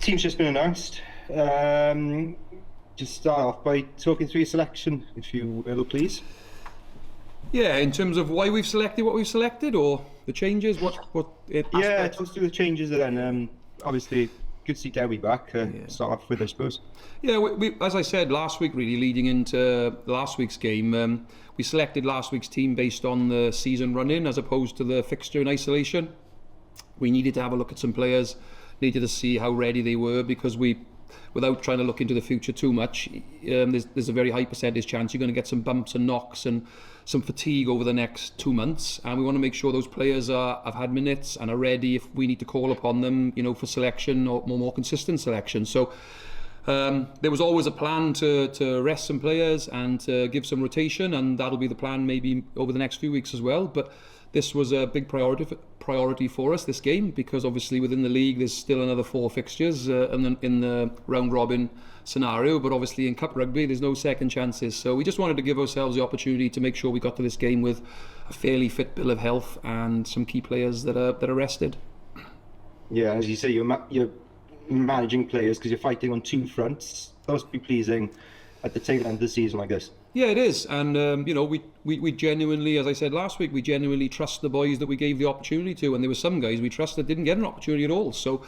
team's just been announced. Just start off by talking through your selection, if you will, please. Yeah, in terms of why we've selected what we've selected, or the changes, Yeah, talk through the changes then. Obviously, good to see Dewi back. Start off with, I suppose. Yeah, we as I said last week, really leading into last week's game, we selected last week's team based on the season run-in as opposed to the fixture in isolation. We needed to have a look at some players, needed to see how ready they were, because without trying to look into the future too much, there's a very high percentage chance you're going to get some bumps and knocks and some fatigue over the next 2 months, and we want to make sure those players have had minutes and are ready if we need to call upon them, for selection or more consistent selection. So there was always a plan to rest some players and to give some rotation, and that'll be the plan maybe over the next few weeks as well. But this was a big priority for us, this game, because obviously within the league there's still another 4 fixtures in the round robin scenario, but obviously in Cup Rugby there's no second chances. So we just wanted to give ourselves the opportunity to make sure we got to this game with a fairly fit bill of health and some key players that are rested. Yeah, as you say, you're managing players because you're fighting on 2 fronts. That must be pleasing at the tail end of the season like this. Yeah, it is, and we genuinely, as I said last week, we genuinely trust the boys that we gave the opportunity to, and there were some guys we trust that didn't get an opportunity at all. So,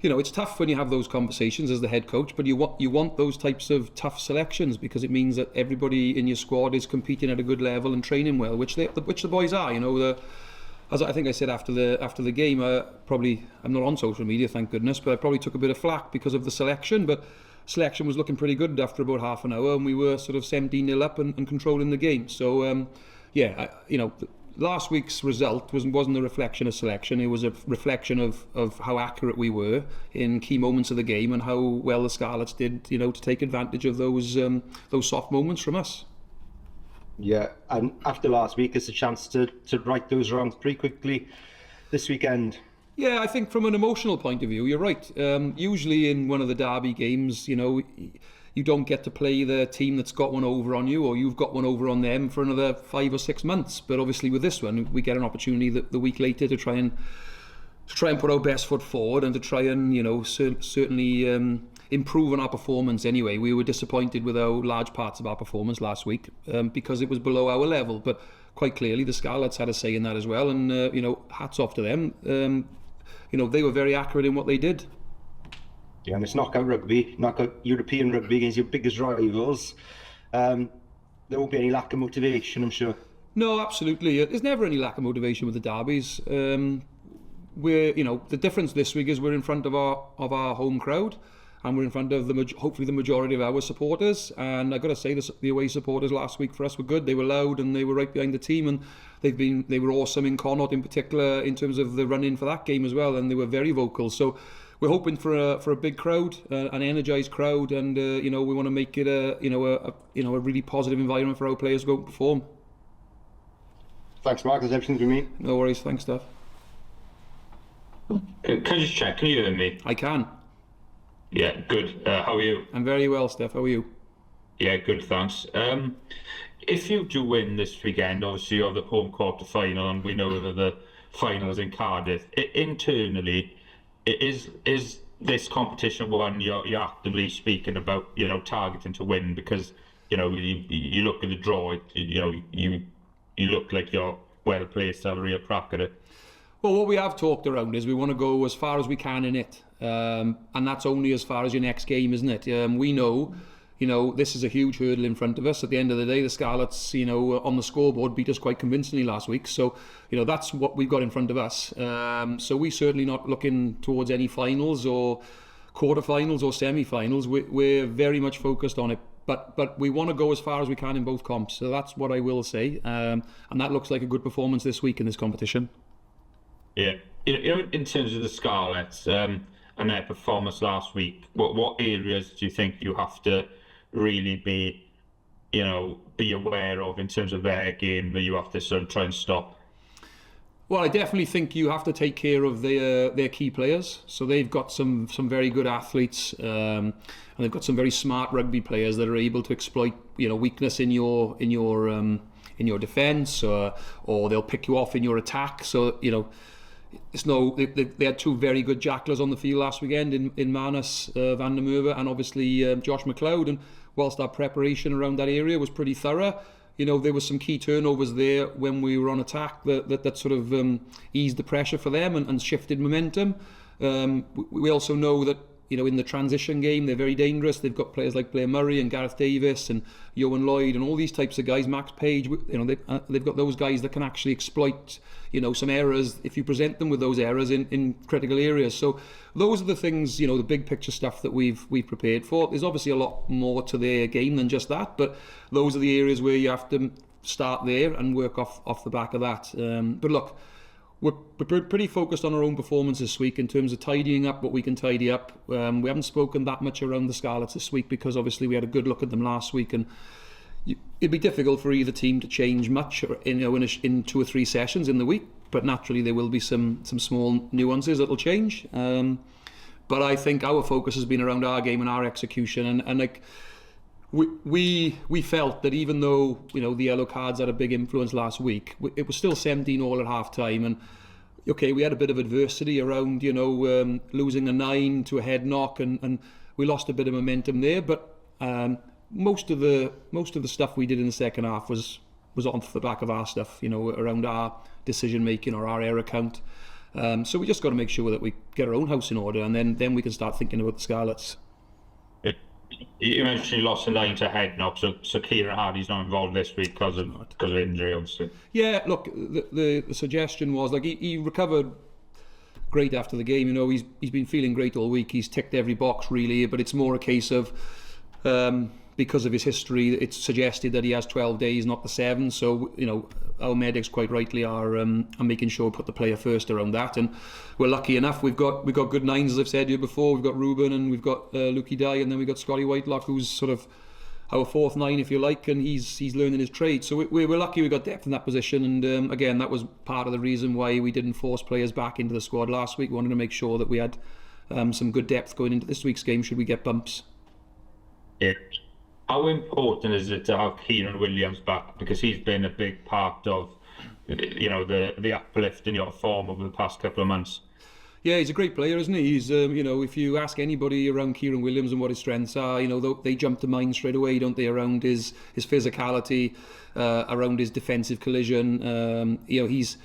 it's tough when you have those conversations as the head coach, but you want those types of tough selections, because it means that everybody in your squad is competing at a good level and training well, which the boys are. As I think I said after the game, I'm not on social media, thank goodness, but I probably took a bit of flack because of the selection, but selection was looking pretty good after about half an hour, and we were sort of 17-0 up and controlling the game. So last week's result wasn't a reflection of selection. It was a reflection of how accurate we were in key moments of the game and how well the Scarlets did, to take advantage of those soft moments from us. Yeah, and after last week, it's a chance to right those wrongs pretty quickly this weekend. Yeah, I think from an emotional point of view, you're right. Usually in one of the derby games, you don't get to play the team that's got one over on you, or you've got one over on them for another 5 or 6 months. But obviously with this one, we get an opportunity the week later to try and put our best foot forward and to try and, certainly improve on our performance anyway. We were disappointed with large parts of our performance last week because it was below our level. But quite clearly, the Scarlets had a say in that as well. And, hats off to them. They were very accurate in what they did. Yeah, and it's knockout rugby, knockout European rugby against your biggest rivals. There won't be any lack of motivation, I'm sure. No, absolutely. There's never any lack of motivation with the derbies. The difference this week is we're in front of our home crowd, and we're in front of hopefully the majority of our supporters. And I've got to say, the away supporters last week for us were good. They were loud and they were right behind the team, and they were awesome in Connaught in particular in terms of the run-in for that game as well, and they were very vocal. So we're hoping for a big crowd, an energised crowd, and we want to make it a really positive environment for our players to go and perform. Thanks, Mark. That's everything from me. No worries. Thanks, Steph. Can I just check? Can you hear me? I can. Yeah, good. How are you? I'm very well, Steph. How are you? Yeah, good, thanks. If you do win this weekend, obviously you have the home quarter final, and we know that the finals in Cardiff. Internally, is this competition one you're actively speaking about, targeting to win? Because you look at the draw, you look like you're well placed to have a real crack at it. Well, what we have talked around is we want to go as far as we can in it, and that's only as far as your next game, isn't it? We know, this is a huge hurdle in front of us. At the end of the day, the Scarlets, on the scoreboard beat us quite convincingly last week. So, that's what we've got in front of us. So we're certainly not looking towards any finals or quarterfinals or semi-finals. We're very much focused on it. But we want to go as far as we can in both comps. So that's what I will say. And that looks like a good performance this week in this competition. Yeah, in terms of the Scarlets and their performance last week, what areas do you think you have to really be aware of in terms of their game that you have to sort of try and stop? Well, I definitely think you have to take care of their key players. So they've got some very good athletes, and they've got some very smart rugby players that are able to exploit weakness in your defence, or they'll pick you off in your attack. So they had two very good jacklers on the field last weekend in Manus van der Merwe and obviously Josh McLeod. And whilst our preparation around that area was pretty thorough, there was some key turnovers there when we were on attack that sort of eased the pressure for them and shifted momentum. We also know that in the transition game, they're very dangerous. They've got players like Blair Murray and Gareth Davis and Yohan Lloyd and all these types of guys, Max Page. They've got those guys that can actually exploit, some errors if you present them with those errors in critical areas. So those are the things, the big picture stuff that we've prepared for. There's obviously a lot more to their game than just that, but those are the areas where you have to start there and work off the back of that. But look, we're pretty focused on our own performance this week in terms of tidying up what we can tidy up. We haven't spoken that much around the Scarlets this week because obviously we had a good look at them last week, and it'd be difficult for either team to change much in 2 or 3 sessions in the week, but naturally there will be some small nuances that'll change. But I think our focus has been around our game and our execution, and like we felt that even though the yellow cards had a big influence last week, it was still 17-all at half time, and okay, we had a bit of adversity around losing a 9 to a head knock, and we lost a bit of momentum there, but most of the stuff we did in the second half was on the back of our stuff, around our decision making or our error count. So we just got to make sure that we get our own house in order, and then we can start thinking about the Scarlets. You mentioned you lost a 9 to head knock, so Kieran Hardy's not involved this week because of injury, obviously. Yeah, look, the suggestion was like he recovered great after the game. He's been feeling great all week. He's ticked every box really, but it's more a case of because of his history, it's suggested that he has 12 days, not the 7. So our medics quite rightly are making sure we put the player first around that, and we're lucky enough. We've got good 9s, as I've said here before. We've got Ruben and we've got Lukey Dye, and then we've got Scotty Whitelock, who's sort of our 4th 9, if you like, and he's learning his trade. So we're lucky we got depth in that position, and again, that was part of the reason why we didn't force players back into the squad last week. We wanted to make sure that we had some good depth going into this week's game should we get bumps. Yeah. How important is it to have Kieran Williams back? Because he's been a big part of, the uplift in your form over the past couple of months. Yeah, he's a great player, isn't he? He's, if you ask anybody around Kieran Williams and what his strengths are, they jump to mind straight away, don't they? Around his physicality, around his defensive collision. He's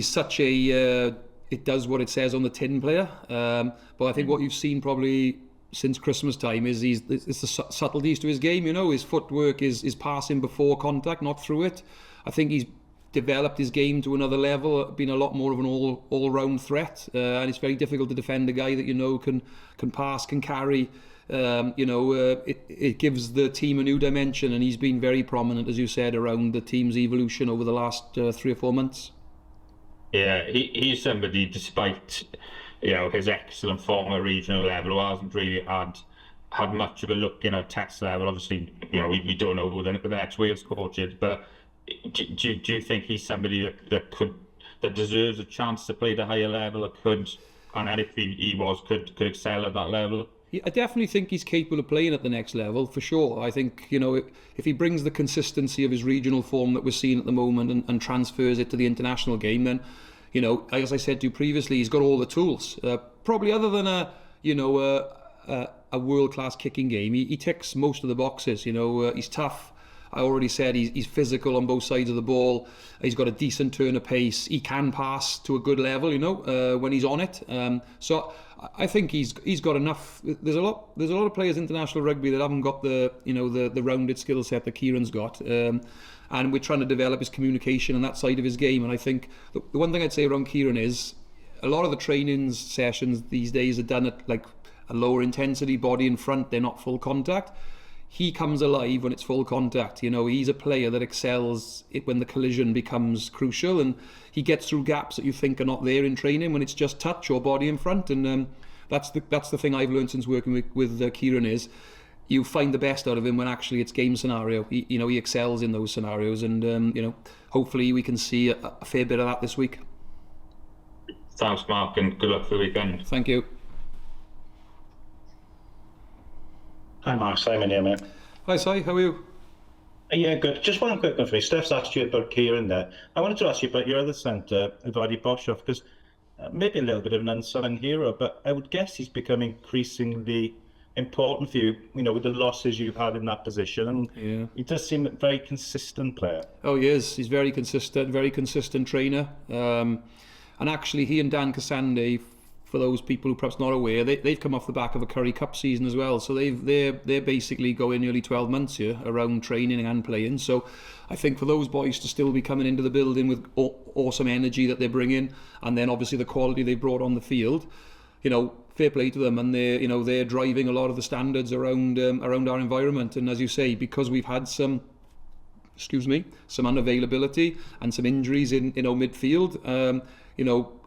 such a it does what it says on the tin player. But I think what you've seen probably since Christmas time is it's the subtleties to his game. His footwork is passing before contact, not through it. I think he's developed his game to another level, been a lot more of an all-round threat, and it's very difficult to defend a guy that can pass, can carry. It gives the team a new dimension, and he's been very prominent, as you said, around the team's evolution over the last 3 or 4 months. Yeah, he's somebody, despite his excellent form at regional level, who hasn't really had much of a look in a test level. Obviously, we don't know who the next Wales coach is, but do you think he's somebody that deserves a chance to play at a higher level, and if he could excel at that level? I definitely think he's capable of playing at the next level, for sure. I think, if he brings the consistency of his regional form that we're seeing at the moment and transfers it to the international game, then, as I said to you previously, he's got all the tools. Probably other than a world-class kicking game, he ticks most of the boxes. He's tough. I already said he's physical on both sides of the ball. He's got a decent turn of pace. He can pass to a good level, when he's on it. So I think he's got enough. There's a lot of players in international rugby that haven't got the rounded skill set that Kieran's got. And we're trying to develop his communication and that side of his game. And I think the one thing I'd say around Kieran is a lot of the training sessions these days are done at like a lower intensity, body in front. They're not full contact. He comes alive when it's full contact. He's a player that excels when the collision becomes crucial, and he gets through gaps that you think are not there in training when it's just touch or body in front. And that's the thing I've learned since working with Kieran is you find the best out of him when actually it's game scenario. He excels in those scenarios, and hopefully we can see a fair bit of that this week. Thanks, Mark, and good luck for the weekend. Thank you. Hi Mark, Simon here, mate. Hi Si, how are you? Yeah, good. Just one quick one for me. Steph's asked you about Kieran there. I wanted to ask you about your other centre, Ivadi Boshoff, because maybe a little bit of an unsung hero, but I would guess he's become increasingly important for you, with the losses you've had in that position. And he does seem a very consistent player. Oh, he is. He's very consistent trainer. And actually, he and Dan Cassande, for those people who perhaps not aware, they've come off the back of a Currie Cup season as well. So they're basically going nearly 12 months here around training and playing. So I think for those boys to still be coming into the building with awesome energy that they're bringing, and then obviously the quality they brought on the field, fair play to them, and they're driving a lot of the standards around our environment. And as you say, because we've had some unavailability and some injuries in midfield,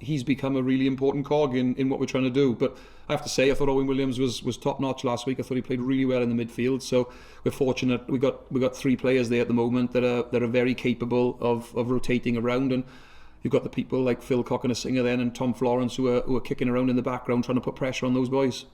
he's become a really important cog in what we're trying to do. But I have to say, I thought Owen Williams was top notch last week. I thought he played really well in the midfield. So we're fortunate we got 3 players there at the moment that are very capable of rotating around. And you've got the people like Phil Cockiner-Singer then and Tom Florence who are kicking around in the background trying to put pressure on those boys.